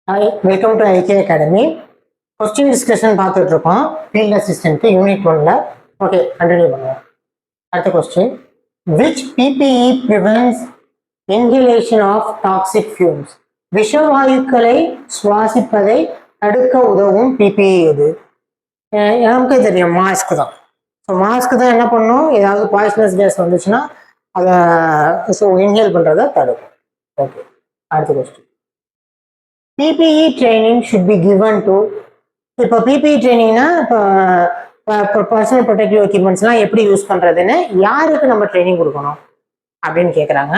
Hi, welcome to IK academy. Question discussion பார்த்துட்டு இருக்கோம். Field assistant unit 1ல. Okay, continue பண்ணுவோம். அடுத்த question, which PPE prevents inhalation of toxic fumes? விஷவாயுக்களை சுவாசிப்பதை தடுக்க உதவும் பிபிஇ எது? நமக்கே தெரியும், மாஸ்க் தான். ஸோ மாஸ்க் தான் என்ன பண்ணும், ஏதாவது பாய்சனஸ் கேஸ் வந்துச்சுன்னா அதை இன்ஹேல் பண்ணுறதை தடுக்கும். ஓகே, அடுத்த question, PPE training should be given to. இப்போ பிபிஇ ட்ரைனிங்னா இப்போ பர்சனல் ப்ரொடெக்டிவ் எக்யூப்மெண்ட்ஸ்லாம் எப்படி யூஸ் பண்ணுறதுன்னு யாருக்கு நம்ம ட்ரைனிங் கொடுக்கணும் அப்படின்னு கேட்குறாங்க.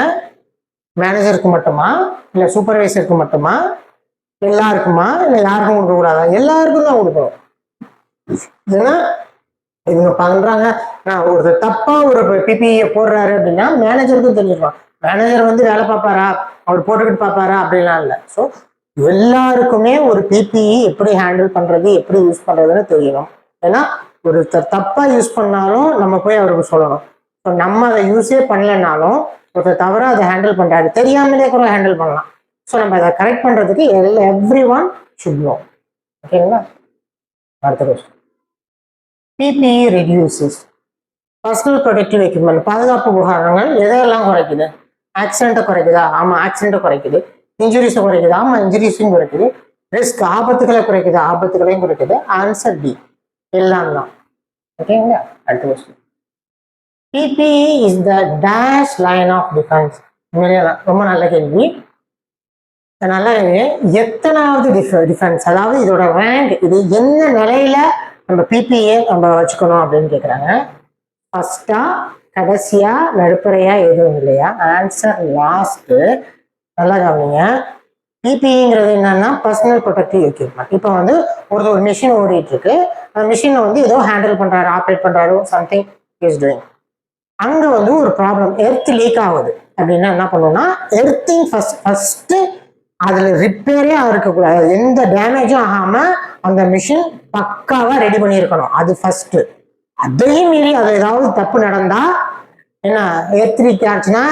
மேனேஜருக்கு மட்டுமா, இல்லை சூப்பர்வைசருக்கு மட்டுமா, எல்லாருக்குமா, இல்லை யாருக்கும் கொடுக்கக்கூடாதா? எல்லாருக்கும் தான் கொடுக்கணும். ஏன்னா இவங்க பண்றாங்க, ஒரு தப்பா ஒரு பிபிஇ போடுறாரு அப்படின்னா மேனேஜருக்கும் தெரிஞ்சிருப்பான். மேனேஜர் வந்து வேலை பார்ப்பாரா, அவர் போட்டுக்கிட்டு பார்ப்பாரா அப்படின்லாம் இல்லை. ஸோ எல்லாருக்குமே ஒரு பிபிஇ எப்படி ஹேண்டில் பண்றது, எப்படி யூஸ் பண்றதுன்னு தெரியணும். ஏன்னா ஒரு தப்பா யூஸ் பண்ணாலும் நம்ம போய் அவருக்கு சொல்லணும். ஸோ நம்ம அதை யூஸே பண்ணலனாலும் ஒருத்தர் தவிர அதை ஹேண்டில் பண்றாரு, தெரியாமலே கூட ஹேண்டில் பண்ணலாம். ஸோ நம்ம அதை கரெக்ட் பண்றதுக்கு எவ்ரி ஒன் ஷுட் நோ. ஓகேங்களா? அடுத்த question, PPE reduces personal protective equipment, பாதுகாப்பு உபகரணங்கள் எதையெல்லாம் குறைக்குது? ஆக்சிடென்ட்டை குறைக்குதா? ஆமா, ஆக்சிடென்ட்டை குறைக்குது. இன்ஜுரிஸை குறைக்குது? ஆமா, இன்ஜுரிஸையும் குறைக்குது. ரிஸ்க், ஆபத்துகளை குறைக்குது? ஆபத்துகளையும் குறைக்குது. ஆன்சர் டி, எல்லாம் தான். ஓகேங்களா? அடுத்த question, PPE is the dash line of defence. ரொம்ப நல்ல கேள்வி. அதனால எத்தனாவது டிஃபென்ஸ், அதாவது இதோட ரேங்க், இது என்ன நிலையில நம்ம பிபிஏ நம்ம வச்சுக்கணும் அப்படின்னு கேட்குறாங்க. ஃபர்ஸ்டா, கடைசியா, நடுப்பறையா, எதுவும் இல்லையா? Answer last. நல்லா கவனிங்க. பிபிஇங்கிறது என்னன்னா பர்சனல் ப்ரொடெக்டிவ் எக்யூப்மெண்ட். இப்போ வந்து ஒரு மிஷின் ஓடிட்டு இருக்கு, அந்த மிஷினை வந்து ஏதோ ஹேண்டில் பண்றாரு, ஆப்ரேட் பண்றாரு, சம்திங் இஸ் டூயிங். அங்க வந்து ஒரு ப்ராப்ளம், எர்த் லீக் ஆகுது அப்படின்னா என்ன பண்ணுவோம்னா, எர்த்திங் ஃபர்ஸ்ட் அதுல ரிப்பேரே இருக்கக்கூடாது, எந்த டேமேஜும் ஆகாம அந்த மிஷின் பக்காவா ரெடி பண்ணியிருக்கணும். அது ஃபர்ஸ்ட். அதையும் மீறி அது ஏதாவது தப்பு நடந்தா, என்ன எர்த் லீக் ஆச்சுன்னா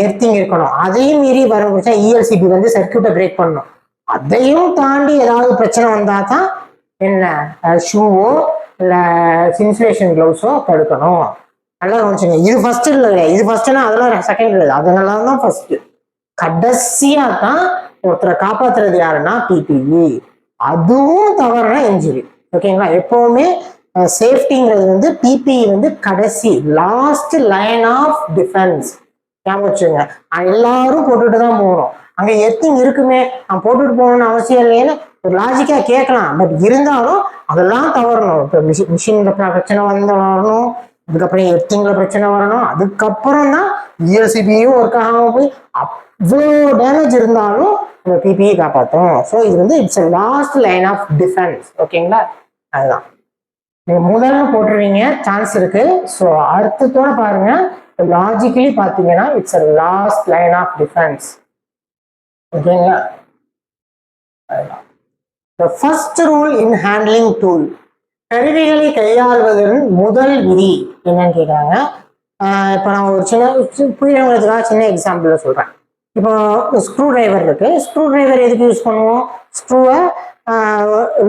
எர்த்திங் இருக்கணும். அதையும் மீறி வர இஎல்சிபி வந்து சர்க்கியூட்டை பிரேக் பண்ணணும். அதையும் தாண்டி ஏதாவது பிரச்சனை வந்தா தான் என்ன ஷூவோ இல்லை இன்சுலேஷன் கிளவுஸோ தடுக்கணும். நல்லா கவனிச்சுங்க. இது ஃபர்ஸ்ட் இல்லை, இது ஃபர்ஸ்ட்னா அதெல்லாம் செகண்ட் இல்லை, அதனால தான் ஃபர்ஸ்ட். கடைசியா தான் ஒருத்தரை காப்பாத்துறது யாருன்னா பிபிஇ. அதுவும் தவறுனா இன்ஜுரி. ஓகேங்களா? எப்பவுமே சேஃப்டிங்கிறது வந்து பிபிஇ வந்து கடைசி, லாஸ்ட் லைன் ஆஃப் டிஃபென்ஸ். ஞாபகம் வச்சுங்க. எல்லாரும் போட்டுட்டு தான் போகணும். அங்க எர்த்திங் இருக்குமே, நான் போட்டுட்டு போகணும்னு அவசியம் இல்லைன்னு ஒரு லாஜிக்கா கேட்கலாம். பட் இருந்தாலும் அதெல்லாம் தவறணும். இப்போ மிஷின்ல பிரச்சனை வரணும், அதுக்கப்புறம் எர்த்திங்ல பிரச்சனை வரணும், அதுக்கப்புறம் தான் இஎல்சிபியும் ஒர்க் ஆகாம போய் அவ்வளோ டேமேஜ் இருந்தாலும் நம்ம பிபிஇ காப்பாற்றும். ஸோ இது வந்து it's last line of defence. ஓகேங்களா? அதுதான் நீங்க முதல்ல போட்டுருவீங்க, சான்ஸ் இருக்கு. ஸோ அடுத்ததோட பாருங்க, லாஜிக்கலி பார்த்தீங்கன்னா it's last line of defence. ஓகேங்களா? The first rule in handling tool, கருவிகளை கையாள்வதன் முதல் விதி என்னன்னு கேட்குறாங்க. இப்போ நான் ஒரு புரியவங்களுக்காக சின்ன எக்ஸாம்பிள் சொல்றேன். இப்போ ஸ்க்ரூ டிரைவர் இருக்கு. ஸ்க்ரூ டிரைவர் எதுக்கு யூஸ் பண்ணுவோம்? ஸ்க்ரூவை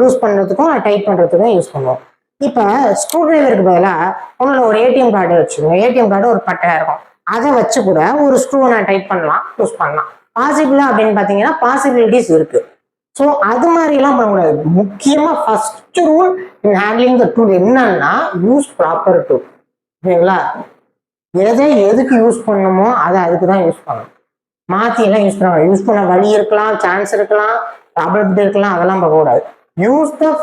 லூஸ் பண்ணுறதுக்கும் டைட் பண்ணுறதுக்கும் யூஸ் பண்ணுவோம். இப்போ ஸ்க்ரூ டிரைவருக்கு பதிலாக உங்களோட ஒரு ஏடிஎம் கார்டு வச்சுக்கோங்க. ஏடிஎம் கார்டு ஒரு பட்டையாக இருக்கும், அதை வச்சு கூட ஒரு ஸ்க்ரூவை நான் டைட் பண்ணலாம், யூஸ் பண்ணலாம். பாசிபிளா அப்படின்னு பார்த்தீங்கன்னா பாசிபிலிட்டிஸ் இருக்கு. ஸோ அது மாதிரிலாம் பண்ணக்கூடாது. முக்கியமாக first rule in handling the tool என்னன்னா, யூஸ் ப்ராப்பர் டூல். ஓகேங்களா? எதை எதுக்கு யூஸ் பண்ணணுமோ அதை அதுக்கு தான் யூஸ் பண்ணணும். மாற்றி எல்லாம் யூஸ் பண்ண, யூஸ் பண்ண வழி இருக்கலாம், சான்ஸ் இருக்கலாம், ப்ராபபிலிட்டி இருக்கலாம், அதெல்லாம் பார்க்கக்கூடாது. யூஸ் த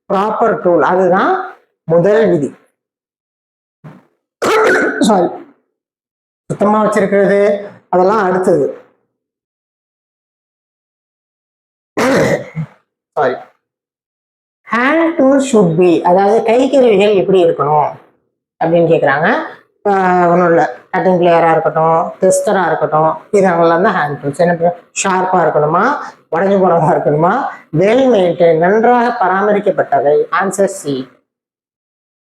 ப்ராப்பர் டூல், அதுதான் முதல் விதி. சாரி, சுத்தமா வச்சிருக்கிறது அதெல்லாம் அடுத்தது. Sorry, hand tool should be, அதாவது கைக்கருவிகள் எப்படி இருக்கணும் அப்படின்னு கேட்குறாங்க. ஒன்றும் இல்லை, கட்டிங் பிளேயராக இருக்கட்டும், டெஸ்டராக இருக்கட்டும், இதெல்லாம் தான் ஹேண்ட் டூல்ஸ். என்ன ஷார்ப்பாக இருக்கணுமா, உடஞ்சி போனதாக இருக்கணுமா, வெல் மெயின்டைன், நன்றாக பராமரிக்கப்பட்டவை. Answer C.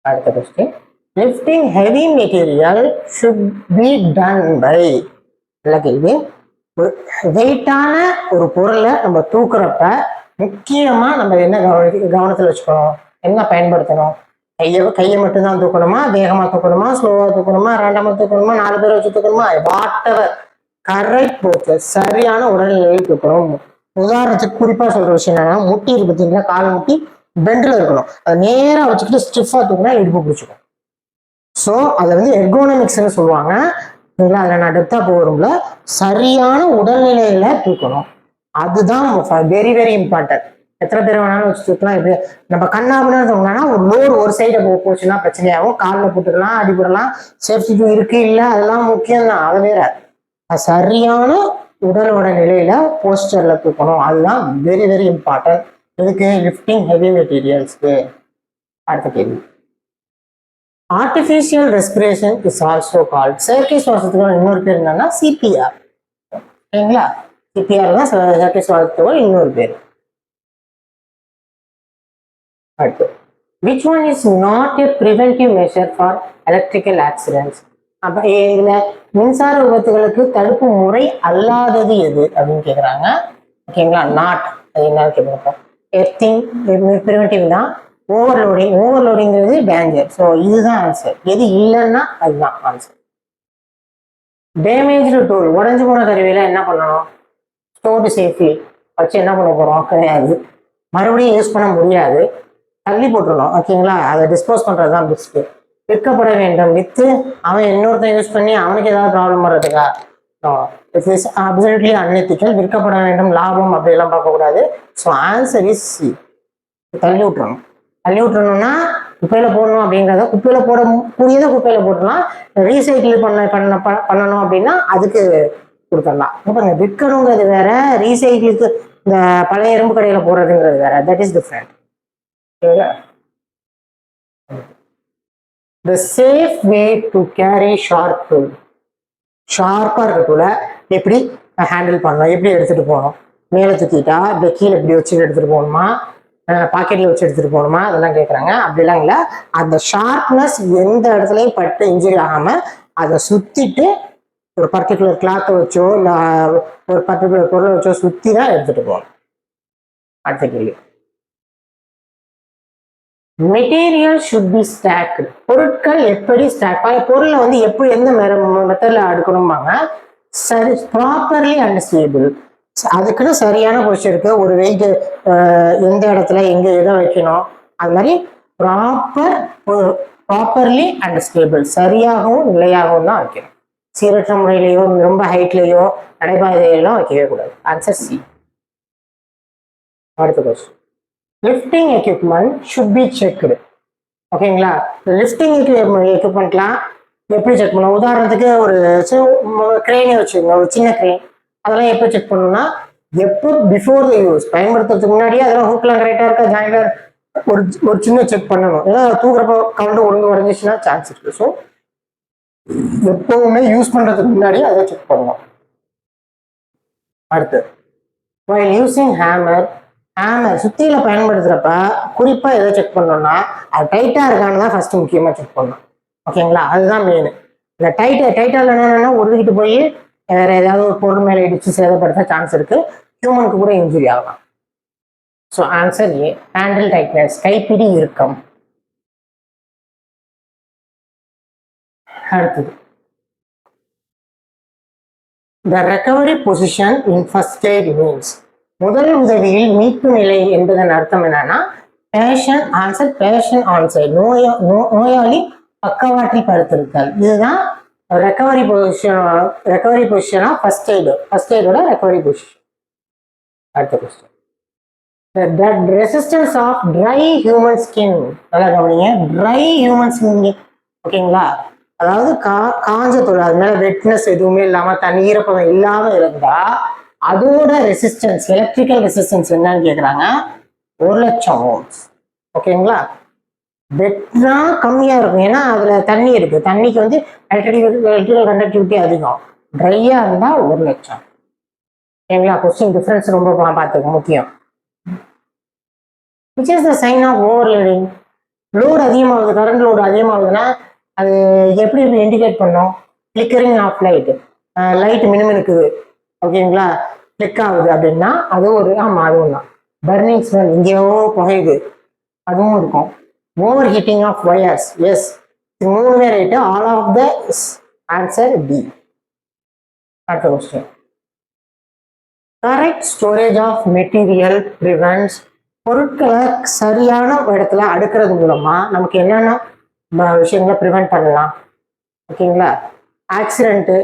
அடுத்த question, lifting heavy material should be done by. நல்ல கேள்வி. வெயிட்டான ஒரு பொருளை நம்ம தூக்குறப்ப முக்கியமா நம்ம என்ன கவனத்துல வச்சுக்கணும், என்ன பயன்படுத்தணும்? கையை மட்டும்தான் தூக்கணுமா, வேகமா தூக்கணுமா, ஸ்லோவா தூக்கணுமா, ரேண்டமா தூக்கணுமா, 4 பேரை வச்சு தூக்கணுமா, வாட்டவர் கரெக்ட் போச்சு, சரியான உடல்நிலையில் தூக்கணும். உதாரணத்துக்கு குறிப்பா சொல்ற விஷயம் என்னன்னா, முட்டி இருக்கு பார்த்தீங்கன்னா, கால் முட்டி பெண்டில் இருக்கணும். அதை நேரா வச்சுக்கிட்டு ஸ்டிஃபா தூக்கினா இடுப்பு பிடிச்சிக்கும். ஸோ அதை வந்து எர்கோனமிக்ஸ்ன்னு சொல்லுவாங்க. அதில் நான் டெப்தா போகிறோம்ல, சரியான உடல்நிலையில தூக்கணும். அதுதான் வெரி வெரி இம்பார்ட்டன்ட். எத்தனை பேர் வேணாலும் வச்சு தூக்கலாம். எப்படி நம்ம கண்ணாபுனா ஒரு லோடு ஒரு சைடை போச்சுன்னா பிரச்சனையாகும். காலில் போட்டுக்கலாம், அடிபடலாம். சேஃப்டி இருக்கு இல்லை அதெல்லாம் முக்கியம் தான், அது வேற. சரியான உடலோட நிலையில போஸ்டர்ல தூக்கணும். அதுதான் வெரி வெரி இம்பார்ட்டன்ட். இதுக்கு லிஃப்டிங் ஹெவி மெட்டீரியல்ஸ்க்கு. அடுத்த கேள்வி, artificial respiration is also called. செயற்கை சுவாசத்துக்கு இன்னொரு பேர் என்னன்னா சிபிஆர். சரிங்களா? சிபிஆர் தான் செயற்கை சுவாசத்துக்கு இன்னொரு பேர். அடுத்து, which one is not a preventive measure for electrical accidents? அப்ப இதுல மின்சார விபத்துகளுக்கு தடுப்பு முறை அல்லாதது எது அப்படின்னு கேக்குறாங்க. ஓகேங்களா? நாட் அது என்னன்னு கேட்போம். எர்த்திங் ப்ரிவென்டிவ் தான். ஓவர்லோடிங்கிறது டேஞ்சர். ஸோ இதுதான் ஆன்சர். எது இல்லைன்னா அதுதான் ஆன்சர். டேமேஜ்டு டூல், உடஞ்சு போன கருவியில என்ன பண்ணணும்? ஸ்டோர்டு சேஃப்டி வச்சு என்ன பண்ண போறோம்? கிடையாது, மறுபடியும் யூஸ் பண்ண முடியாது, தள்ளி போட்டுருணும். ஓகேங்களா? அதை டிஸ்போஸ் பண்றது தான் பெஸ்ட். விற்கப்பட வேண்டும், வித்து அவன் இன்னொருத்தன் யூஸ் பண்ணி அவனுக்கு ஏதாவது ப்ராப்ளம் வர்றதுக்கா? It is absolutely unethical. விற்கப்பட வேண்டும், லாபம் அப்படியெல்லாம் பார்க்கக்கூடாது. So answer is C. தள்ளி விட்டுறணும். தள்ளி விட்டுறணும்னா குப்பையில போடணும் அப்படிங்கிறத, குப்பையில போட கூடியதை குப்பையில போட்டுலாம். ரீசைக்கிள் பண்ணணும் அப்படின்னா அதுக்கு கொடுத்துடலாம். இப்போ விற்கணுங்கிறது வேற, ரீசைக்கிளுக்கு இந்த பழைய இரும்பு கடையில போடுறதுங்கிறது வேற. That is different. The safe way to carry sharp tool. ஷார்ப்பா இருக்க டூலை எப்படி ஹேண்டில் பண்ணணும், எப்படி எடுத்துட்டு போகணும்? மேலே தூக்கிட்டா இப்படி கீழே இப்படி வச்சு எடுத்துட்டு போகணுமா, பாக்கெட்ல வச்சு எடுத்துட்டு போகணுமா, அதெல்லாம் கேட்குறாங்க. அப்படிலாம் இல்லை. அந்த ஷார்ப்னஸ் எந்த இடத்துலையும் பட்டு இன்ஜுரி ஆகாம அதை சுத்திட்டு ஒரு பர்டிகுலர் கிளாத்தை வச்சோ இல்லை ஒரு பர்டிகுலர் பொருளை வச்சோ சுத்தி தான் எடுத்துட்டு போகணும். அடுத்த கேள்வி, மெட்டீரியல் ஷுட் பி ஸ்டாக்டு. பொருட்கள் எப்படி ஸ்டாக், பொருளை வந்து எப்படி எந்த மெத்தட்ல அடுக்கணும்பாங்க? சரி, ப்ராப்பர்லி அண்ட் ஸ்டேபிள். அதுக்குன்னு சரியான பொசிஷன் இருக்கு. ஒரு வெயிட் எந்த இடத்துல எங்க எதை வைக்கணும், அது மாதிரி ப்ராப்பர்லி அண்ட் ஸ்டேபிள், சரியாகவும் நிலையாகவும் தான் வைக்கணும். சீரற்ற முறையிலையோ ரொம்ப ஹைட்லையோ நடைபாதையெல்லாம் வைக்கவே கூடாது. Answer C. அடுத்த question, lifting equipment should be checked. ஓகேங்களா? லிஃப்டிங் எக்யூப்மெண்ட்லாம் எப்படி செக் பண்ணணும்? உதாரணத்துக்கு ஒரு கிரெயினே வச்சுக்கோங்க, ஒரு சின்ன கிரெயின். அதெல்லாம் எப்போ செக் பண்ணணும்னா, எப்போ பிஃபோர் த யூஸ், பயன்படுத்துறதுக்கு முன்னாடியே அதெல்லாம் ஹூக்லாம் கரெக்டாக இருக்கா, ஜாயின்ல ஒரு சின்ன செக் பண்ணணும். ஏன்னா தூக்குறப்போ கவுண்ட் ஒழுங்கு உடஞ்சிச்சுன்னா சான்ஸ் இருக்கு. ஸோ எப்பவுமே யூஸ் பண்றதுக்கு முன்னாடியே அதை செக் பண்ணணும். அடுத்து, while using hammer சுத்தியில பயன்படுத்துறப்ப குறிப்பா எதை செக் பண்ணணும்னா, அது டைட்டா இருக்கான்னு தான் ஃபர்ஸ்ட் முக்கியமா செக் பண்ணணும். ஓகேங்களா? அதுதான் மெயின். இந்த டைட்டா இல்லைன்னா உருவிக்கிட்டு போய் வேற ஏதாவது ஒரு பொருள் மேல இடிச்சு சேதப்படுத்த சான்ஸ் இருக்கு. ஹியூமனுக்கு கூட இன்ஜுரி ஆகலாம். So answer A, handle tightness, கைப்பிடி இறுக்கம். அடுத்தது, the recovery position in first aid means. முதல் உதவியில் மீட்பு நிலை என்பதன் அர்த்தம் என்னன்னா, பேஷண்ட் ஆன்சர், பேஷண்ட் ஆன்சைட், நோயாளி பக்கவாட்டில் படுத்திருத்தல். இதுதான் ரெக்கவரி பொசிஷனா ஃபர்ஸ்ட் எய்டோட ரெக்கவரி பொசிஷன். அடுத்த question, the resistance of dry human skin. நல்லா கவனிங்க, ட்ரை ஹியூமன் ஸ்கின். ஓகேங்களா? அதாவது காஞ்ச தோல், அது மேல வெட்னஸ் எதுவுமே இல்லாம தண்ணி ஈரப்பதம் இல்லாம இருந்தா அதோட ரெசிஸ்டன்ஸ், எலக்ட்ரிக்கல் ரெசிஸ்டன்ஸ் என்னன்னு கேக்குறாங்க. 1,00,000 ஓம்ஸ். ஓகேங்களா? வெட்னா கம்மியா இருக்கும், ஏன்னா அதுல தண்ணி இருக்கு. தண்ணிக்கு வந்து எலக்ட்ரிக்கல் கண்டக்டிவிட்டி அதிகம். ட்ரையா இருந்தா 1,00,000. ஓகேங்களா? கொஸ்டின் டிஃபரன்ஸ் ரொம்ப பார்த்துக்க முக்கியம். which is the sign of overloading. Load அதிகமாகுது, கரண்ட் லோடு அதிகமாகுதுன்னா அது எப்படி இண்டிகேட் பண்ணோம்? ஃபிளிக்கரிங் ஆஃப் லைட், லைட் மினுமினுக்குது, ஓகேங்களா, கிளிக் ஆகுது அப்படின்னா அது ஒரு அதுவும் தான். பர்னிங் ஸ்மெல், இங்கேயோ புகையுது, அதுவும் இருக்கும். Over heating of wires, yes. மூணுமே right. All of the answer B. அடுத்த question. Correct storage of material prevents. பொருட்களை சரியான இடத்துல அடுக்கிறது மூலமா நமக்கு என்னென்ன விஷயங்களை ப்ரிவென்ட் பண்ணலாம்? ஓகேங்களா, ஆக்சிடென்ட்டு,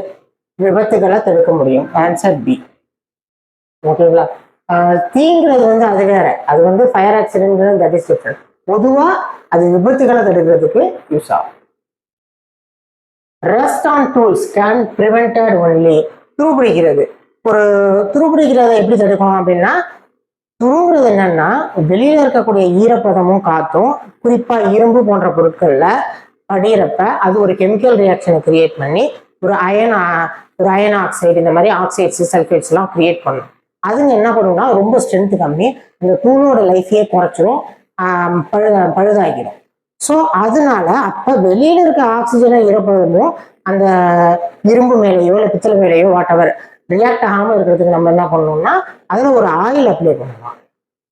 விபத்துகளை தடுக்க முடியும். Answer B. ஓகேங்களா, தீங்கிறது அது வேற, அது fire accident, that is different. பொதுவாக அது விபத்துகளை தடுக்கிறதுக்கு யூஸ் ஆகும். Rust on tools can prevented only. துருபிடிக்கிறது, ஒரு துருபிடிக்கிறத எப்படி தடுக்கணும் அப்படின்னா, துருங்கிறது என்னன்னா வெளியில இருக்கக்கூடிய ஈரப்பதமும் காத்தும் குறிப்பா இரும்பு போன்ற பொருட்கள்ல படிகிறப்ப அது ஒரு கெமிக்கல் ரியாக்ஷனை கிரியேட் பண்ணி ஒரு அயன் ஆக்சைடு, இந்த மாதிரி ஆக்சைட்ஸ் சல்ஃபேட்ஸ் எல்லாம் கிரியேட் பண்ணும். அதுங்க என்ன பண்ணும்னா ரொம்ப ஸ்ட்ரென்த் கம்மி, இந்த தூணோட லைஃபையே குறைச்சிரும், பழுதாகிடும். ஸோ அதனால அப்ப வெளியில இருக்க ஆக்சிஜனை ஈரப்பதமும் அந்த இரும்பு மேலேயோ இல்லை பித்தளை மேலேயோ வாட்டவர் ரியாக்ட் ஆகாம இருக்கிறதுக்கு நம்ம என்ன பண்ணணும்னா அதுல ஒரு ஆயில் அப்ளை பண்ணலாம்.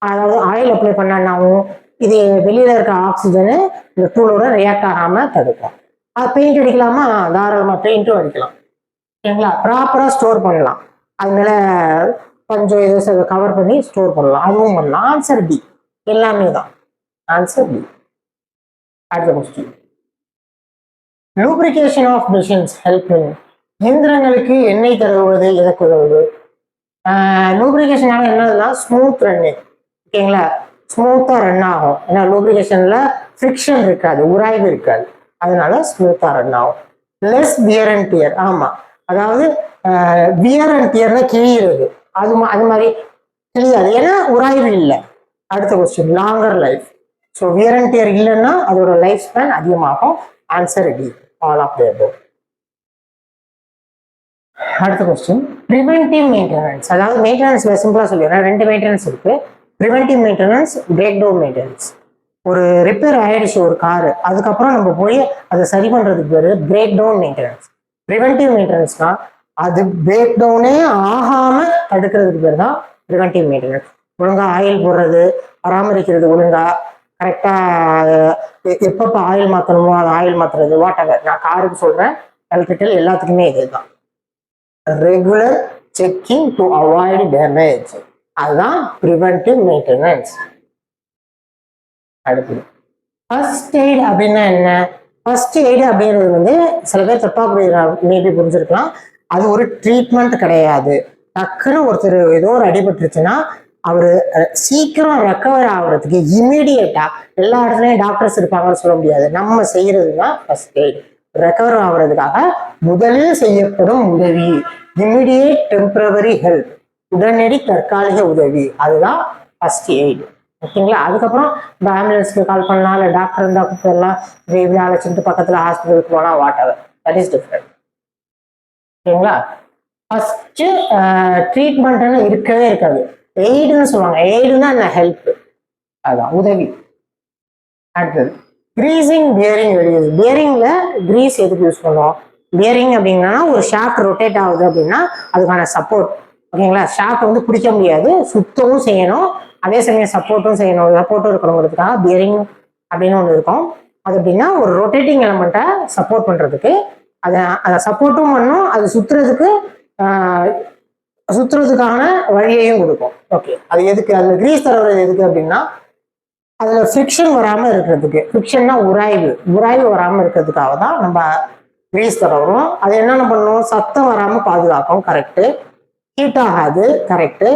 அதாவது ஆயில் அப்ளை பண்ணாலும் இது வெளியில இருக்க ஆக்சிஜனு இந்த டூலோட ரியாக்ட் ஆகாம தடுக்கும். அது பெயிண்ட் அடிக்கலாமா? தாராளமா பெயிண்ட்டும் அடிக்கலாம். ஓகேங்களா, ப்ராப்பரா ஸ்டோர் பண்ணலாம், அது மேல கொஞ்சம் ஏதோ கவர் பண்ணி ஸ்டோர் பண்ணலாம், அதுவும் பண்ணலாம். ஆன்சர் டி, எல்லாமே தான். Answer D. அடுத்த question. Lubrication of machines help in. இயந்திரங்களுக்கு எண்ணெய் தருவது எதற்கு உதவுது? லூப்ரிகேஷனால என்னதுன்னா ஸ்மூத் ரன்னிங். ஓகேங்களா, ஸ்மூத்தா ரன் ஆகும். ஏன்னா லூப்ரிகேஷன்ல ஃப்ரிக்ஷன் இருக்காது, உராய்வு இருக்காது, அதனால ஸ்மூத்தா ரன் ஆகும். Less wear and dear. ஆமா, அதாவது வியர் அண்ட் டியர்னா கிழியிறது, அது மாதிரி கிழியாது, ஏன்னா உராய்வு இல்லை. அடுத்த question. Longer life. So wear and tear இல்லைன்னா அதோட லைஃப் ஸ்பேன் அதிகமாகும். Answer D, all of the above. அடுத்த கொஸ்டின். Preventive maintenance. அதாவது மெயின்டெனன்ஸ்ல சிம்பிளா சொல்லிடுறேன், ரெண்டு மெயின்டெனன்ஸ் இருக்கு. Preventive maintenance, breakdown maintenance. ஒரு ரிப்பேர் ஆயிடுச்சு ஒரு காரு, அதுக்கப்புறம் நம்ம போய் அதை சரி பண்றதுக்கு பேரு பிரேக் டவுன் மெயின்டெனன்ஸ். ப்ரிவென்டிவ் மெயின்டெனன்ஸ்னா அது பிரேக் டவுனே ஆகாம தடுக்கிறதுக்கு பேர் தான் ப்ரிவென்டிவ் மெயின்டெனன்ஸ். ஒழுங்கா ஆயில் போடுறது, பராமரிக்கிறது, ஒழுங்கா கரெக்டா எப்பப்ப ஆயில் மாத்தணுமோ அது ஆயில் மாத்துறது, வாட் எவர். நான் காருக்கு சொல்றேன், எலக்ட்ரிக்கல் எல்லாத்துக்குமே இதுதான். Regular checking to avoid damage, அதுதான் ப்ரிவென்டிவ் மெயின்டெனன்ஸ். அடுத்தது ஃபர்ஸ்ட் எய்ட் அப்படின்னா என்ன? ஃபர்ஸ்ட் எய்டு அப்படிங்கிறது சில பேர் தப்பா மேபி புரிஞ்சிருக்கலாம். அது ஒரு ட்ரீட்மெண்ட் கிடையாது. டக்குன்னு ஒருத்தர் ஏதோ ஒரு அடிபட்டுருச்சுன்னா அவரு சீக்கிரம் ரெக்கவர் ஆகுறதுக்கு இமீடியட்டா, எல்லா இடத்துலயும் டாக்டர்ஸ் இருப்பாங்கன்னு சொல்ல முடியாது, நம்ம செய்யறது தான் ஃபர்ஸ்ட் எய்ட். ரெக்கவர் ஆகுறதுக்காக முதலில் செய்யப்படும் உதவி, இமிடியேட் டெம்பரவரி ஹெல்ப், உடனடி தற்காலிக உதவி, அதுதான் ஃபர்ஸ்ட் எய்டு. ஓகேங்களா, அதுக்கப்புறம் இந்த ஆம்புலன்ஸ்க்கு கால் பண்ணலாம், இல்லை டாக்டர் இருந்தா கூப்பிடலாம், இப்படி அழைச்சிட்டு பக்கத்துல ஹாஸ்பிட்டலுக்கு போனா what ever, that is different. ஓகேங்களா, ஃபர்ஸ்ட் ட்ரீட்மெண்ட்னு இருக்கவே இருக்காது, எய்டுன்னு சொல்லுவாங்க. எய்டுன்னா என்ன? ஹெல்ப், அதான் உதவி. அடுத்தது கிரீசிங் பியரிங் ரெடியூஸ். பியரிங்ல கிரீஸ் எதுக்கு யூஸ் பண்ணுவோம்? பியரிங் அப்படின்னா ஒரு ஷாஃப்ட் ரொட்டேட் ஆகுது அப்படின்னா அதுக்கான சப்போர்ட். ஓகேங்களா, ஷாஃப்ட் பிடிக்க முடியாது, சுத்தமும் செய்யணும், அதே சமயம் சப்போர்ட்டும் செய்யணும். சப்போர்ட்டும் இருக்கணுங்கிறதுக்காக பியரிங் அப்படின்னு ஒன்று இருக்கும். அது அப்படின்னா ஒரு ரொட்டேட்டிங் எலமெண்ட்டை சப்போர்ட் பண்றதுக்கு, அதை சப்போர்ட்டும் பண்ணும், அது சுத்துறதுக்கான வழியையும் கொடுக்கும். ஓகே, அது எதுக்கு? அதுல கிரீஸ் தரவுறது எதுக்கு அப்படின்னா அதுல ஃபிரிக்ஷன் வராம இருக்கிறதுக்கு. ஃபிரிக்ஷன்னா உராய்வு வராம இருக்கிறதுக்காக தான் நம்ம கிரீஸ் தடவுறோம். அது என்னென்ன பண்ணும்? சத்தம் வராம பாதுகாக்கும், கரெக்டு. ஹீட் ஆகாது, கரெக்டு.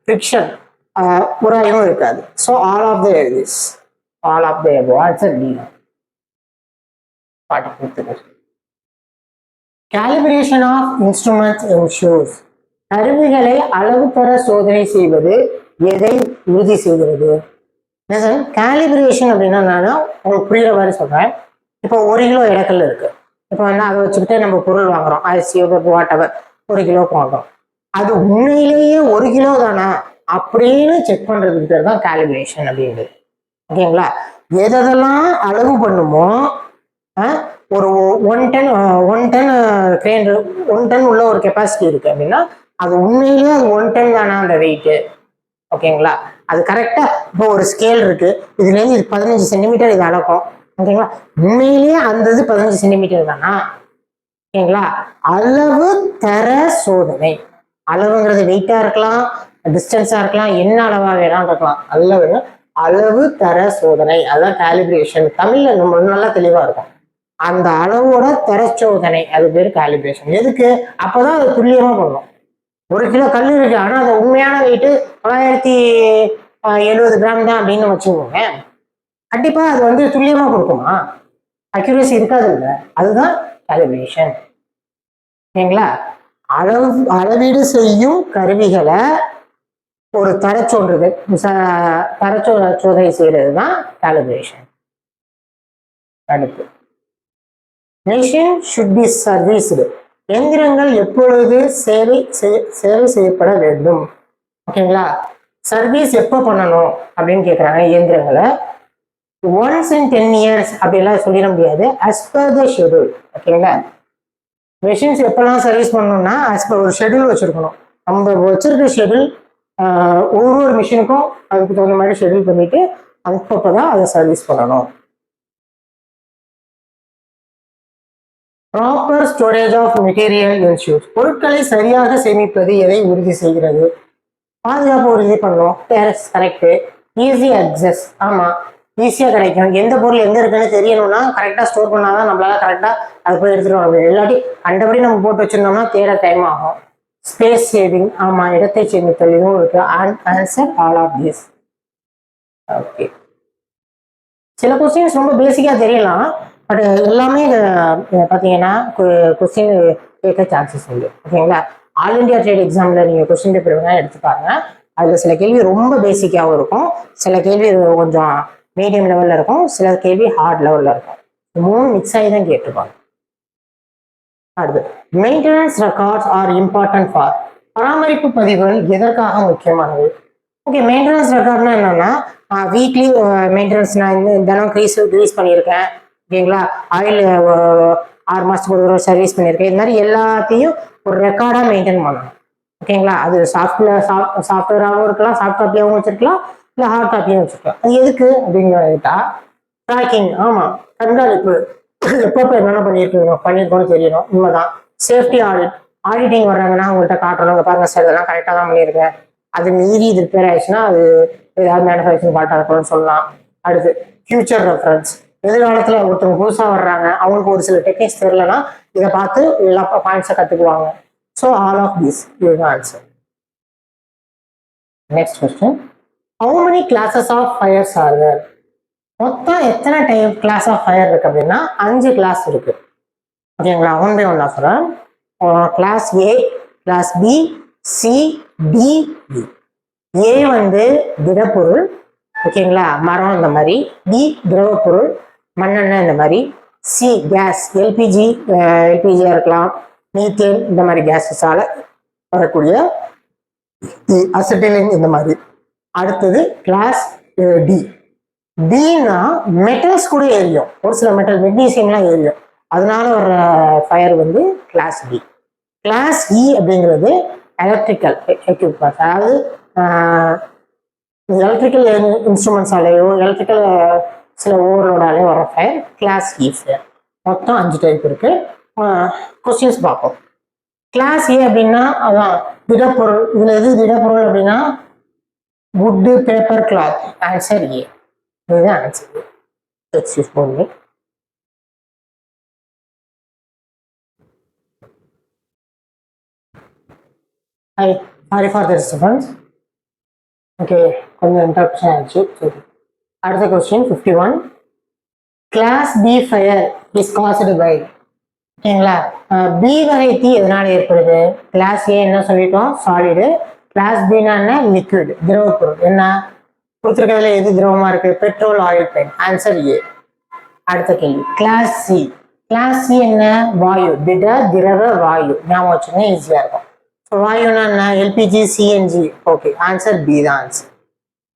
ஃபிரிக்ஷன், உராய்வும் இருக்காது. So all of the this, all of the above. Answer D. Calibration of instruments ensures. கருவிகளை அளவு தர சோதனை செய்வது எதை உறுதி செய்கிறது? காலிபிரேஷன் அப்படின்னா நான் உங்களுக்கு புரியுற மாதிரி சொல்றேன். இப்போ 1 கிலோ எடைக்கல் இருக்கு, இப்போ அதை வச்சுக்கிட்டே நம்ம பொருள் வாங்குறோம், அரிசியோ வாட் எவர் 1 கிலோக்கு வாங்குறோம். அது உண்மையிலேயே 1 கிலோ தானா அப்படின்னு செக் பண்றதுக்கு பேர் தான் காலிபிரேஷன் அப்படின்றது. ஓகேங்களா, எதெல்லாம் அளவு பண்ணுமோ ஒரு 1 டன் கிரேன் 1 டன் உள்ள ஒரு கெப்பாசிட்டி இருக்கு அப்படின்னா அது உண்மையிலேயே அது 1 டன் தானா அந்த வெயிட்டு? ஓகேங்களா? அது கரெக்டா இப்போ ஒரு ஸ்கேல் இருக்கு, இதுலேருந்து இது 15 சென்டிமீட்டர் இது அளக்கும். ஓகேங்களா? உண்மையிலேயே அந்த இது 15 சென்டிமீட்டர் தானா? ஓகேங்களா? அளவு தர சோதனை. அளவுங்கிறது வெயிட்டா இருக்கலாம், டிஸ்டன்ஸா இருக்கலாம், என்ன அளவா வேணாலும் இருக்கலாம். அளவு தர சோதனை, அதான் காலிபிரேஷன். தமிழ்ல நம்ம நல்லா தெளிவா இருக்கும். அந்த அளவோட தர சோதனை, அது பேர் காலிபிரேஷன். எதுக்கு? அப்பதான் அது துல்லியமா பண்ணும். 1 கிலோ கல் இருக்கு, ஆனா அது உண்மையான வெயிட்டு 970 கிராம் தான் அப்படின்னு வச்சுக்கோங்க. கண்டிப்பா அது வந்து துல்லியமா கொடுக்குமா? அக்யூரசி இருக்காது இல்லை. அதுதான் காலிபிரேஷன். ஓகேங்களா? அளவீடு செய்யும் கருவிகளை ஒரு தரச்சோன்றுதல் சோதனை செய்யறது தான் காலிபிரேஷன். அடுத்து, மெஷின் ஷுட் பி சர்வீஸ்டு. எந்திரங்கள் எப்பொழுது சேவை செய்யப்பட வேண்டும்? ஓகேங்களா? சர்வீஸ் எப்போ பண்ணணும் அப்படின்னு கேட்குறாங்க. இயந்திரங்களை ஒன்ஸ் இன் 10 இயர்ஸ் அப்படிலாம் சொல்லிட முடியாது. As per the schedule. ஓகேங்களா? மெஷின்ஸ் எப்பெல்லாம் சர்வீஸ் பண்ணணும்னா அஸ் பர் ஒரு ஷெடியூல் வச்சிருக்கணும். நம்ம வச்சிருக்க ஷெடியூல் ஒவ்வொரு மிஷினுக்கும் அதுக்கு தகுந்த மாதிரி ஷெடியூல் பண்ணிட்டு அப்பப்பதான் அதை சர்வீஸ் பண்ணணும். Proper storage of material ensures. பொருட்களை சரியாக சேமிப்பது எதை உறுதி செய்கிறது? பாதுகாப்பு உறுதி பண்ணும். கரெக்டு. Easy access. ஆமா, ஈஸியா கிடைக்கும். எந்த பொருள் எங்க இருக்குன்னு தெரியணும்னா கரெக்டா ஸ்டோர் பண்ணாதான் நம்மளால கரெக்டா அது போய் எடுத்துட்டு வர முடியும். இல்லாட்டி கண்டபடி நம்ம போட்டு வச்சிருந்தோம்னா தேட டைம் ஆகும். Space saving. ஆமா, இடத்தை சேமித்தல். இதுவும் இருக்கு. Answer all of this. Okay, சில கொஸ்டின்ஸ் ரொம்ப பேசிக்கா தெரியலாம், பட் எல்லாமே பார்த்தீங்கன்னா கொஸ்டின் கேட்க சான்சஸ் உண்டு. ஓகேங்களா? ஆல் இண்டியா ட்ரேட் எக்ஸாமில் நீங்கள் கொஸ்டின் பேப்பர் வேணால் எடுத்து பாருங்க. அதில் சில கேள்வி ரொம்ப பேசிக்காகவும் இருக்கும், சில கேள்வி கொஞ்சம் மீடியம் லெவலில் இருக்கும், சில கேள்வி ஹார்ட் லெவலில் இருக்கும். 3 மிக்ஸ் ஆகி தான் கேட்டுப்பாங்க. அடுத்து, maintenance records are important for. பராமரிப்பு பதிவுகள் எதற்காக முக்கியமானது? ஓகே, மெயின்டெனன்ஸ் ரெக்கார்ட்னா என்னன்னா வீக்லி மெயின்டெனன்ஸ், நான் தினம் க்ரீஸ் பண்ணியிருக்கேன். ஓகேங்களா? ஆயில் 6 மாதத்துக்கு ஒரு தடவை சர்வீஸ் பண்ணியிருக்கேன். இது மாதிரி எல்லாத்தையும் ஒரு ரெக்கார்டாக மெயின்டைன் பண்ணணும். ஓகேங்களா? அது சாஃப்ட்வேராகவும் இருக்கலாம், சாஃப்ட் காப்பியாகவும் வச்சிருக்கலாம், இல்லை ஹார்ட் காப்பியும் வச்சிருக்கலாம். அது எதுக்கு அப்படின்னு கேட்டா ட்ராக்கிங். ஆமாம், கண்காணிப்பு. எப்பப்போ என்னென்ன பண்ணியிருக்கோம்னு தெரியணும். உண்மைதான். சேஃப்டி ஆடிட்டிங் வர்றாங்கன்னா அவங்கள்ட்ட காட்டுறவங்க பாருங்க சார் இதெல்லாம் கரெக்டாக தான் பண்ணியிருக்கேன், அது மீறி இது ரிப்பேர் ஆயிடுச்சுன்னா அது ஏதாவது மேனுஃபேக்சரிங் பார்ட்டாக இருக்கணும்னு சொல்லலாம். அடுத்து, ஃபியூச்சர் ரெஃபரன்ஸ். எதிர்காலத்தில் ஒருத்தவங்க புதுசாக வர்றாங்க, அவங்களுக்கு ஒரு சில டெக்னிக்ஸ் தெரியலன்னா இதை பார்த்து எல்லா பாயிண்ட்ஸை கற்றுக்குவாங்க. ஸோ ஆல் ஆஃப் திஸ் இதுதான் answer. Next question, how many classes of fires are there? மொத்தம் எத்தனை டைப் கிளாஸ் ஆஃப் ஃபயர் இருக்கு அப்படின்னா 5 கிளாஸ் இருக்கு. ஓகேங்களா? 1 by 1 நான் சொல்றேன். Class A, class B, C, D, D. ஏ வந்து திடப்பொருள். ஓகேங்களா? மரம் இந்த மாதிரி. பி திரவ பொருள், மண்ணெண்ணெய் இந்த மாதிரி. சி கேஸ், எல்பிஜியா இருக்கலாம், மீத்தேன் இந்த மாதிரி கேஸஸால வரக்கூடிய அசிட்டிலின் இந்த மாதிரி. அடுத்தது கிளாஸ் டி. டினா மெட்டல்ஸ் கூட எரியும், ஒரு சில மெட்டல் மெக்னீசியம்லாம் எரியும், அதனால வர்ற ஃபயர் வந்து கிளாஸ் டி. கிளாஸ் இ அப்படிங்கிறது எலக்ட்ரிக்கல் எக்யூப்மெண்ட்ஸ், அதாவது எலக்ட்ரிக்கல் இன்ஸ்ட்ருமெண்ட்ஸாலேயோ எலக்ட்ரிக்கல் சில ஓவரோடாலேயோ வர ஃபயர் கிளாஸ் இ ஃபயர். மொத்தம் 5 டைப் இருக்கு. கொஸ்டின்ஸ் பார்ப்போம். கிளாஸ் ஏ அப்படின்னா அதான் திடப்பொருள். இதுல எது திடப்பொருள் அப்படின்னா wood, paper, cloth. Answer A. இதுதான் ஆன்சர். எக்ஸ்கியூஸ் பண்ணி. Sorry for the disturbance. Okay, கொஞ்சம் இன்டரப்ஷன் ஆயிடுச்சு. சரி, அடுத்த question 51. Class B fire is caused by. ஓகேங்களா? பி வகை தீ எதனால ஏற்படுது? கிளாஸ் ஏ என்ன சொல்லிட்டோம், சாலிடு. கிளாஸ் பின்னா என்ன? லிக்விட், திரவ பொருள். என்ன கொடுத்துருக்கிறதுல எது திரவமா இருக்கு? Petrol, oil, paint. Answer A. அடுத்த கேள்வி, கிளாஸ் சி. கிளாஸ் சி என்ன? வாயு, திரவ வாயு. ஞாபகம் வச்சுங்க, ஈஸியா இருக்கும். வாயுனா என்ன? LPG, CNG. Okay, answer B தான் ஆன்சர்.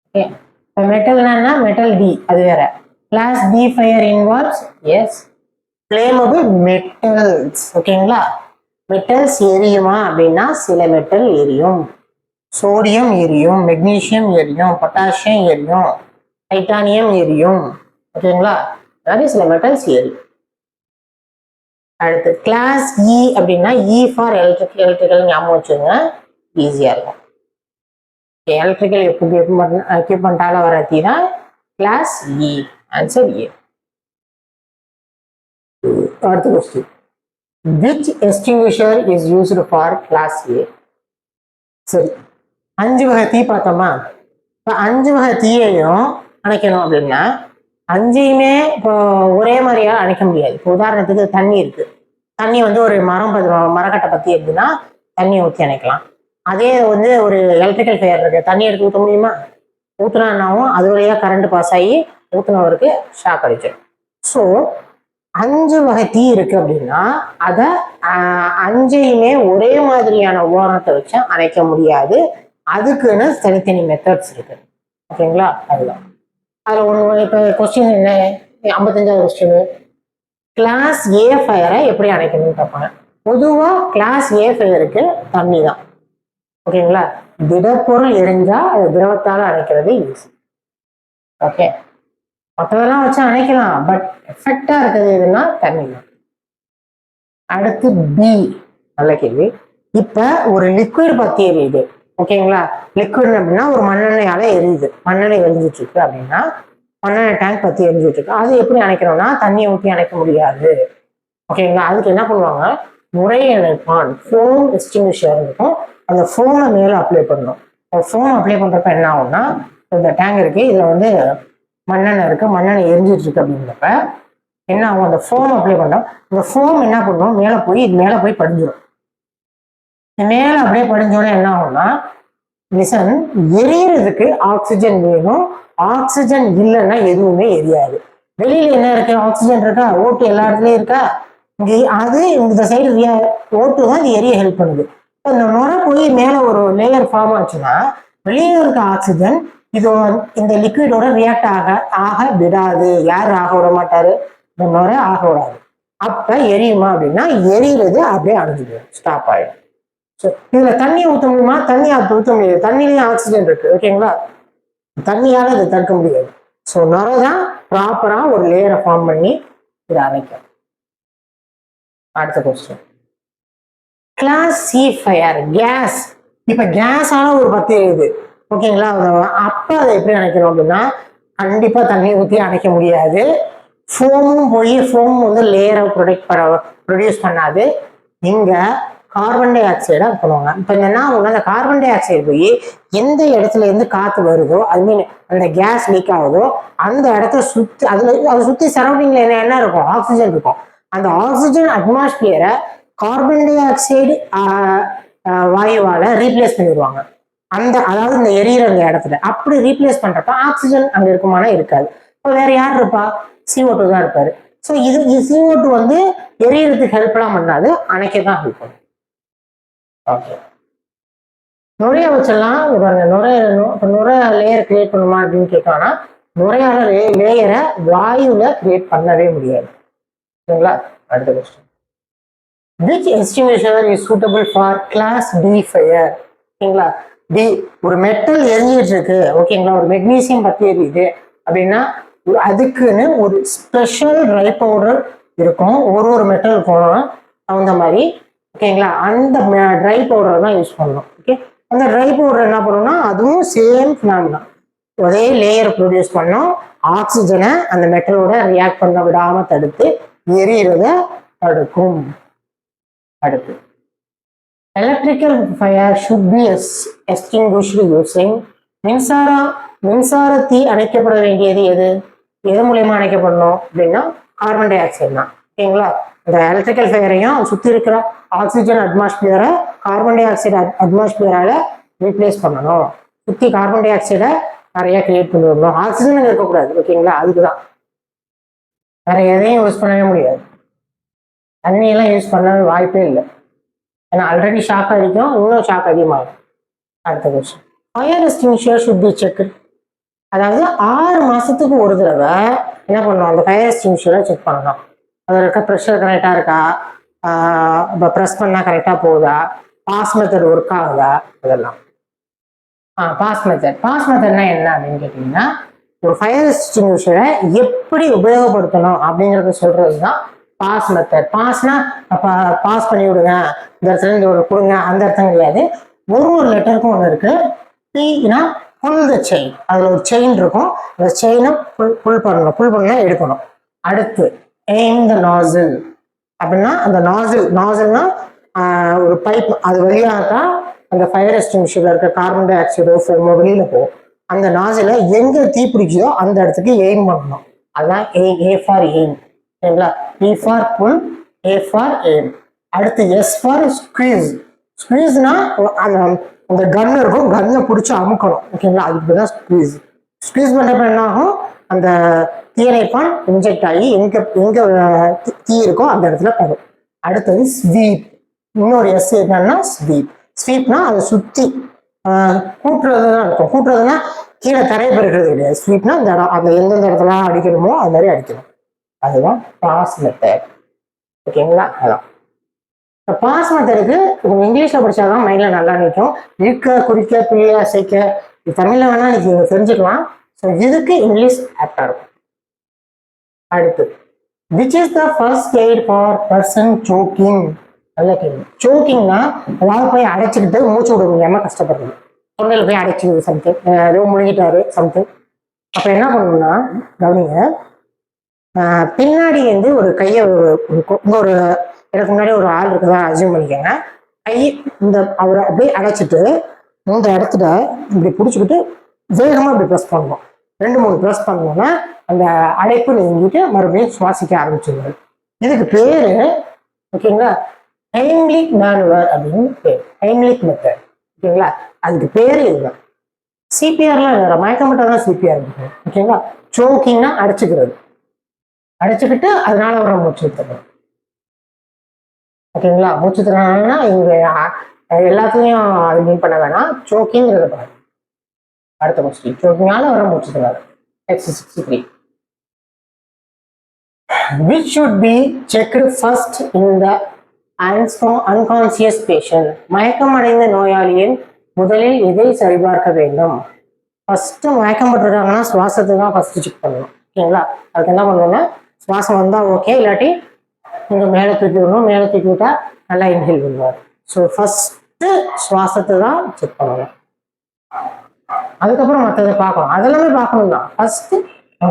ஓகே, மெட்டல்னா என்ன? மெட்டல் டி, அது வேற. Class B fire involves as flammable metals. ஓகேங்களா? மெட்டல்ஸ் எரியுமா அப்படின்னா சில மெட்டல் எரியும். சோடியம் எரியும், மெக்னீசியம் எரியும், பொட்டாசியம் எரியும், டைட்டானியம் எரியும். ஓகேங்களா? அதாவது சில மெட்டல்ஸ் எரியும். அடுத்து கிளாஸ் இ அப்படின்னா இ ஃபார் எலக்ட்ரிக்கல் ஞாபகம் வச்சுங்க, ஈஸியா இருக்கும். எலக்ட்ரிக்கல் எக்யூப்மெண்டால வர தீ தான் கிளாஸ் இ. Answer A. அடுத்த question, which extinguisher is used for class A? சரி, 5 வகை தீ பார்த்தோமா? இப்போ 5 வகை தீயையும் அணைக்கணும் அப்படின்னா 5யுமே இப்போ ஒரே மாதிரியா அணைக்க முடியாது. இப்போ உதாரணத்துக்கு தண்ணி இருக்கு, தண்ணி வந்து ஒரு மரக்கட்டை பத்தி இருக்குன்னா தண்ணியை ஊற்றி அணைக்கலாம். அதே வந்து ஒரு எலக்ட்ரிக்கல் ஃபயர் இருக்கு, தண்ணி எடுத்து ஊற்ற முடியுமா? ஊற்றுனாவும் அது வழியாக கரண்ட் பாஸ் ஆகி ஊற்றுனவருக்கு ஷாக் அடிச்சிடும். ஸோ 5 வகை தீ இருக்கு அப்படின்னா அதை 5யுமே ஒரே மாதிரியான உபகரணத்தை வச்சு அணைக்க முடியாது. அதுக்குன்னு தனித்தனி மெத்தட்ஸ் இருக்கு. ஓகேங்களா? அதுதான் அதில் ஒன்று. இப்போ கொஸ்டின் என்ன, 55வது கொஸ்டின், கிளாஸ் ஏ ஃபயரை எப்படி அணைக்கணும்னு பார்ப்பாங்க. பொதுவாக கிளாஸ் ஏ ஃபயருக்கு தண்ணி தான். ஓகேங்களா? திடப்பொருள் எரிஞ்சா அது திரவத்தால் அணைக்கிறது ஈஸி. ஓகே, மற்றதெல்லாம் வச்சு அணைக்கலாம், பட் எஃபெக்டா இருக்கிறது எதுனா தண்ணி தான். அடுத்து பி, நல்ல கேள்வி. இப்ப ஒரு லிக்விட் பத்தி எரியுது. ஓகேங்களா? லிக்விட் அப்படின்னா ஒரு மண்ணெண்ணெயால எரியுது, மண்ணெண்ணெய் எரிஞ்சிட்டு இருக்கு அப்படின்னா மண்ணெண்ணெய் டேங்க் பத்தி எரிஞ்சிட்டு இருக்கு. அது எப்படி அணைக்கணும்னா தண்ணியை ஊற்றி அணைக்க முடியாது. ஓகேங்களா? அதுக்கு என்ன பண்ணுவாங்க, நுரையணைப்பான் ஃபோம் எக்ஸ்டிங்விஷர் இருக்கும், அந்த ஃபோனை மேல அப்ளை பண்ணணும். ஃபோன் அப்ளை பண்றப்ப என்ன ஆகும்னா, இந்த டேங்க் இருக்கு, இதுல வந்து மண்ணெண்ணெய் இருக்கு, மண்ணெண்ணெய் எரிஞ்சிட்டு இருக்கு அப்படின்றப்ப என்ன ஆகும், அந்த ஃபோம் அப்ளை பண்ணோம், இந்த ஃபோம் என்ன பண்ணும், மேலே போய் படிஞ்சிடும். மேலே அப்படியே படிஞ்சோன்னா என்ன ஆகும்னா, லிசன், எரியறதுக்கு ஆக்சிஜன் வேணும். ஆக்சிஜன் இல்லைன்னா எதுவுமே எரியாது. வெளியில என்ன இருக்கு, ஆக்சிஜன் இருக்கா, ஓட்டு எல்லா இடத்துலயும் இருக்கா, அது இந்த சைடு ஓட்டு தான் இது எரிய ஹெல்ப் பண்ணுது. இந்த நுரை போய் மேல ஒரு லேயர் ஃபார்ம் ஆச்சுன்னா வெளியே இருக்க ஆக்சிஜன் இது இந்த லிக்விடோட ரியாக்ட் ஆக விடாது. யார் ஆக விட மாட்டாரு, இந்த நுரை ஆக விடாது. அப்ப எரியுமா அப்படின்னா எரியுறது அப்படியே அணைஞ்சிடும், ஸ்டாப் ஆயிடும். இதுல தண்ணி ஊற்ற முடியுமா, தண்ணி ஊற்ற முடியாது, தண்ணிலையும் ஆக்சிஜன் இருக்கு. ஓகேங்களா? தண்ணியால இதை தடுக்க முடியாது. ஸோ நுரை தான் ப்ராப்பரா ஒரு லேயரை ஃபார்ம் பண்ணி இதை அணைக்கும். அடுத்த question, class C fire gas. இப்ப கேஸால ஒரு பத்தி எழுது. ஓகேங்களா? அப்ப அதை எப்படி அணைக்கணும் அப்படின்னா கண்டிப்பா தண்ணி ஊற்றி அணைக்க முடியாது. ஃபோமும் போய் ஃபோம் வந்து லேயரை ப்ரொடியூஸ் பண்ணாது. இங்க கார்பன் டை ஆக்சைடா பண்ணுவாங்க. இப்ப என்னன்னா அந்த கார்பன் டை ஆக்சைடு போய் எந்த இடத்துல இருந்து காத்து வருதோ, ஐ மீன் அந்த கேஸ் லீக் ஆகுதோ அந்த இடத்த சுத்தி அதை சுத்தி சரௌண்டிங்ல என்ன இருக்கும், ஆக்சிஜன் இருக்கும். அந்த ஆக்சிஜன் அட்மாஸ்பியரை கார்பன் டை ஆக்சைடு வாயுவால ரீப்ளேஸ் பண்ணிடுவாங்க. அதாவது இந்த எரியிற அந்த இடத்துல அப்படி ரீப்ளேஸ் பண்றப்ப ஆக்சிஜன் அங்க இருக்குமானா இருக்காது. இப்போ வேற யார் இருப்பா, CO2 தான் இருப்பாரு. ஸோ இது CO2 வந்து எரியறதுக்கு ஹெல்ப்லாம் பண்ணாது, அணைக்க தான் ஹெல்ப் பண்ணும். ஓகே, நுரைய வச்செல்லாம் பாருங்க, நுரை லேயர் கிரியேட் பண்ணுமா அப்படின்னு கேட்டோம்னா நுரையால லேயரை வாயுல கிரியேட் பண்ணவே முடியாது. சரிங்களா? அடுத்த question, which extinguisher is suitable for class D fire? ஓகேங்களா? டி, ஒரு மெட்டல் எரிஞ்சிட்டு இருக்கு. ஓகேங்களா? ஒரு மெக்னீசியம் பத்தி எரியுது அப்படின்னா அதுக்குன்னு ஒரு ஸ்பெஷல் ட்ரை பவுடர் இருக்கும். ஒரு மெட்டலுக்கும் தகுந்த மாதிரி. ஓகேங்களா? அந்த ட்ரை பவுடர் தான் யூஸ் பண்ணணும். ஓகே, அந்த ட்ரை பவுடர் என்ன பண்ணணும்னா அதுவும் சேம் ஃபினாமினா, ஒரே லேயர் ப்ரொடியூஸ் பண்ணோம், ஆக்சிஜனை அந்த மெட்டலோட ரியாக்ட் பண்ண விடாம தடுத்து எரியறத தடுக்கும். அடுத்து, electrical fire should be extinguished using. மின்சார தீ அணைக்கப்பட வேண்டியது எது மூலயமா அணைக்கப்படணும் அப்படின்னா கார்பன் டை ஆக்சைடு தான். ஓகேங்களா? இந்த எலக்ட்ரிக்கல் ஃபயரையும் சுத்தி இருக்கிற ஆக்சிஜன் அட்மாஸ்பியரை கார்பன் டை ஆக்சைடு அட்மாஸ்பியரால ரீப்ளேஸ் பண்ணணும். சுத்தி கார்பன் டை ஆக்சைடை நிறைய கிரியேட் பண்ணி வரணும், ஆக்சிஜன் இருக்கக்கூடாது. ஓகேங்களா? அதுக்குதான், வேற எதையும் யூஸ் பண்ணவே முடியாது. தண்ணியெல்லாம் யூஸ் பண்ண வாய்ப்பே இல்லை, ஏன்னா ஆல்ரெடி ஷாக் அடிக்கும், இன்னும் ஷாக் அதிகமாகும். அடுத்த question, fire extinguisher should P check. அதாவது 6 மாசத்துக்கு ஒரு தடவை என்ன பண்ணணும், அந்த ஃபயர் எக்ஸ்டிங்விஷரை செக் பண்ணணும். அதில் இருக்க ப்ரெஷர் கரெக்டாக இருக்கா, இப்போ ப்ரெஸ் பண்ணால் கரெக்டாக போகுதா, பாஸ் மெத்தட் ஒர்க் ஆகுதா, இதெல்லாம். பாஸ் மெத்தட்னா என்ன அப்படின்னு கேட்டீங்கன்னா, ஒரு ஃபயர் எக்ஸ்டிங்விஷரை எப்படி உபயோகப்படுத்தணும் அப்படிங்கறத சொல்றது தான் பாஸ் மெத்தட். பாஸ்னா பாஸ் பண்ணி விடுங்க, இந்த இடத்துல இருந்து ஒரு கொடுங்க, அந்த அர்த்தம் கிடையாது. ஒரு லெட்டருக்கும் ஒன்று இருக்கு. பீனா புல் த செயின், அதுல ஒரு செயின் இருக்கும், அந்த செயினை புல் பண்ணணும், புல் பண்ணா எடுக்கணும். அடுத்து எய்ம் த நாசில் அப்படின்னா, அந்த நாசில்னா ஒரு பைப், அது வழியாக தான் அந்த ஃபயர் எக்ஸ்டிங்விஷர்ல இருக்க கார்பன் டை ஆக்சைடோ ஃபோமோ வெளியில போகும். அந்த நாசில எங்க தீ பிடிக்குதோ அந்த இடத்துக்கு எய்ம் பண்ணணும். அதுதான் ஏ ஃபார் எய்ம். சரிங்களா? P for pull, A for aim. அடுத்து எஸ் ஃபார் ஸ்குவீஸ். ஸ்குவீஸ்னா அந்த கன் இருக்கும், கன்னை பிடிச்சி அமுக்கணும். ஓகேங்களா? அதுக்கு தான் ஸ்குவீஸ். ஸ்குவீஸ் பண்றப்ப என்ன ஆகும், அந்த தீயணைப்பான் இன்ஜெக்ட் ஆகி எங்க தீ இருக்கோ அந்த இடத்துல படும். அடுத்தது ஸ்வீப். இன்னொரு எஸ் என்னன்னா ஸ்வீப். ஸ்வீப்னா அதை சுத்தி கூட்டுறதுதான் இருக்கும். கூட்டுறதுன்னா கீழே தரையை பெருக்கிறது கிடையாது. ஸ்வீப்னா இந்த இடம், அந்த எந்தெந்த இடத்துல அடிக்கணுமோ அது மாதிரி அடிக்கணும். அதுதான் பாஸ் மெத்தட். ஓகேங்களா? அதான் பாஸ் மெத்தடுக்கு இங்கிலீஷ்ல படிச்சாதான் மைண்ட்ல நல்லா நிற்கும். இழுக்க, குறிக்க, பிள்ளைய, அசைக்க, தமிழ்ல வேணா நீங்க தெரிஞ்சுக்கலாம். ஸோ இதுக்கு இங்கிலீஷ் ஆப்டா இருக்கும். அடுத்து, which is the first eight for person soaking? நல்ல கேள்வி. சோக்கிங்னா ஏதாவது போய் அடைச்சிக்கிட்டு மூச்சு விட முடியாம கஷ்டப்படுறது, தொண்டையில் போய் அடைச்சிக்குது சம்திங், ஏதோ முழுங்கிட்டாரு சம்திங். அப்ப என்ன பண்ணணும்னா, கவனிங்க, பின்னாடி வந்து ஒரு கையை ஒரு எனக்கு முன்னாடி ஒரு ஆள் இருக்குதான் அசியூம் பண்ணிக்கோங்க. கை இந்த அவரை அப்படியே அடைச்சிட்டு இந்த இடத்துல இப்படி பிடிச்சிக்கிட்டு வேகமா இப்படி ப்ரெஸ் பண்ணணும். 2-3 ப்ரெஸ் பண்ணோம்னா அந்த அடைப்பு நீங்கிட்டு மறுபடியும் சுவாசிக்க ஆரம்பிச்சிருவாரு. இதுக்கு பேரு, ஓகேங்களா, ஹெய்ம்லிக் மேனுவர் அப்படின்னு பேர். ஹெய்ம்லிக் மெத்தட். ஓகேங்களா? அதுக்கு பேரு இதுதான். சிபிஆர்லாம் வேற, மயக்கம் மட்டும் தான் சிபிஆர் இருக்கு. ஓகேங்களா? சோக்கிங்னா அடைச்சிக்கிறது, அடைச்சுக்கிட்டு அதனால வர மூச்சு திறன். ஓகேங்களா? மூச்சு திறனா இங்க எல்லாத்துலயும் அது மீன் பண்ண வேணாம், சோக்கிங்கிறத பாருங்க. அடுத்த கொஸ்டின், சோக்கிங்னால வர மூச்சு திறன். Exercise 63. Which should be checked first in the unconscious patient? மயக்கம் அடைந்த நோயாளியின் முதலில் எதை சரிபார்க்க வேண்டும்? ஃபர்ஸ்ட் மயக்கம் பட்டிருக்காங்கன்னா சுவாசத்தை தான் ஃபர்ஸ்ட் செக் பண்ணணும். ஓகேங்களா? அதுக்கு என்ன பண்ணணும்னா, சுவாசம் வந்தா ஓகே, இல்லாட்டி நீங்க மேலே தூக்கி விடணும். மேலே தூக்கி விட்டா நல்லா இன்ஹேல் பண்ணுவார். ஸோ ஃபர்ஸ்ட் சுவாசத்தை தான் செக் பண்ணணும். அதுக்கப்புறம் மற்றதை பார்க்கணும். அதெல்லாமே பார்க்கணும் தான். ஃபர்ஸ்ட்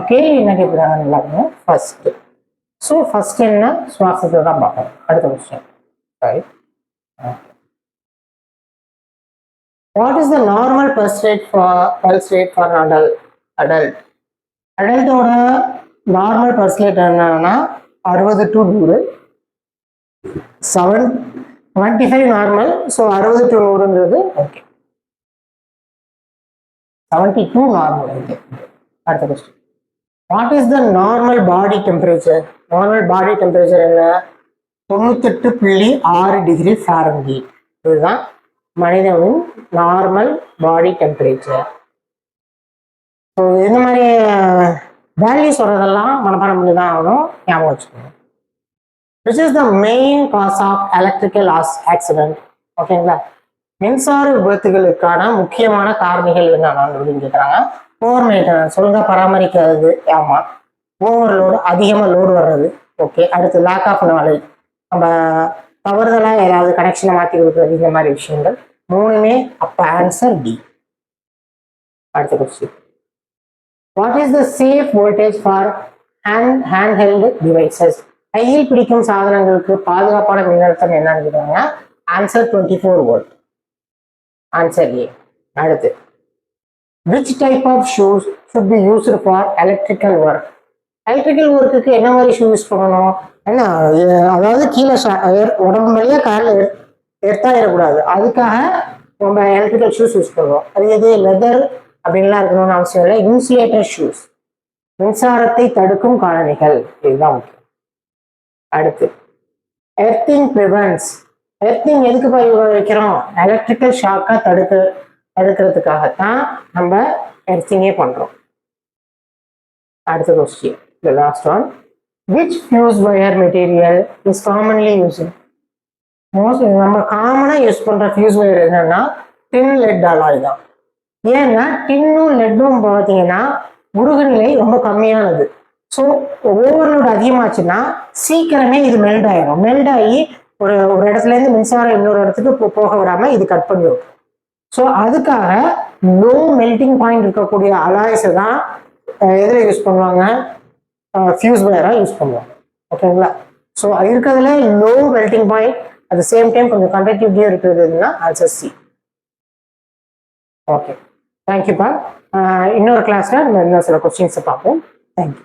கேள்வி என்ன கேட்குறாங்க எல்லாருமே ஃபர்ஸ்ட். ஸோ ஃபர்ஸ்ட் என்ன, சுவாசத்தை தான் பார்க்கணும். அடுத்த question, right? What is the normal pulse rate for adult? அடல்ட்டோட நார்மல் பல்ஸ் ரேட் என்னன்னா 60 to 100. 75 நார்மல். ஸோ 60 to 100ங்கிறது ஓகே. 72 நார்மல். ஓகே. அடுத்த question, what is the normal body temperature? Normal body temperature என்ன? 98.6 டிகிரி ஃபாரன்ஹீட். இதுதான் மனிதனின் normal body temperature. So இந்த மாதிரி value சொல்றதெல்லாம் மனப்பாடம் பண்ணி தான் ஆகணும், ஞாபகம் வச்சுக்கோங்க. Which is the main cause of electrical accident? ஓகேங்களா? மின்சார விபத்துகளுக்கான முக்கியமான காரணிகள் என்னென்ன அப்படின்னு கேட்குறாங்க. ஓவர் மெயின்டெனன்ஸ், ஒழுங்கா பராமரிக்காதது, ஆமா. ஓவர்லோடு, அதிகமாக லோடு வர்றது, ஓகே. அடுத்து லேக் ஆஃப் நாலேஜ், நம்ம தவறுதலாக ஏதாவது கனெக்ஷனை மாற்றி கொடுக்குறது, இந்த மாதிரி விஷயங்கள் மூணுமே. அப்போ ஆன்சர் டி. அடுத்த question, what is the safe voltage for hand held devices? கையில் பிடிக்கும் சாதனங்களுக்கு பாதுகாப்பான மின்னழுத்தம் என்னன்னு கேட்குறாங்க. Answer 24 volt. Answer A. அடுத்து, which type of shoes should be used for electrical work? Electrical ஒர்க்குக்கு என்ன மாதிரி ஷூ யூஸ் பண்ணணும்? என்ன, அதாவது கீழே உடம்பு மேலேயே காலில் எடுத்தாயிடக்கூடாது, அதுக்காக நம்ம எலக்ட்ரிக்கல் ஷூஸ் யூஸ் பண்ணுவோம். அது எது? லெதர் அப்படின்லாம் இருக்கணும்னு அவசியம் இல்லை. இன்சுலேட்டர் ஷூஸ், மின்சாரத்தை தடுக்கும் காலணிகள், இதுதான் முக்கியம். அடுத்து, எர்த்திங் ப்ரிவென்ட்ஸ். எர்த்திங் எதுக்கு வைக்கிறோம்? எலக்ட்ரிக்கல் ஷாக்கை தடுக்கிறதுக்காகத்தான் நம்ம எர்த்திங்கே பண்றோம். அடுத்த question, the last one, which fuse wire material is commonly used? Most நம்ம காமனாக யூஸ் பண்ணுற ஃபியூஸ் ஒயர் என்னன்னா டின் லெட் அலாய் தான். ஏன்னா டின்னும் லெட்டும் பார்த்தீங்கன்னா உருகுநிலை ரொம்ப கம்மியானது. ஸோ ஓவர்லோடு அதிகமாச்சுன்னா சீக்கிரமே இது மெல்ட் ஆயிடும். மெல்ட் ஆகி ஒரு ஒரு இடத்துலேருந்து மின்சாரம் இன்னொரு இடத்துக்கு போக விடாமல் இது கட் பண்ணிடும். ஸோ அதுக்காக லோ மெல்டிங் பாயிண்ட் இருக்கக்கூடிய அலாய்ஸை தான் எதில் யூஸ் பண்ணுவாங்க, ஃபியூஸ் ஒயராக யூஸ் பண்ணுவாங்க. ஓகேங்களா? ஸோ இருக்கிறதுல low melting point at the same time கொஞ்சம் கண்டக்டிவிட்டியாக இருக்கிறதுனா ஆன்சர் சி. ஓகே, தேங்க்யூப்பா. இன்னொரு கிளாஸில் நம்ம இன்னும் சில கொஸ்டின்ஸை பார்ப்போம். தேங்க்யூ.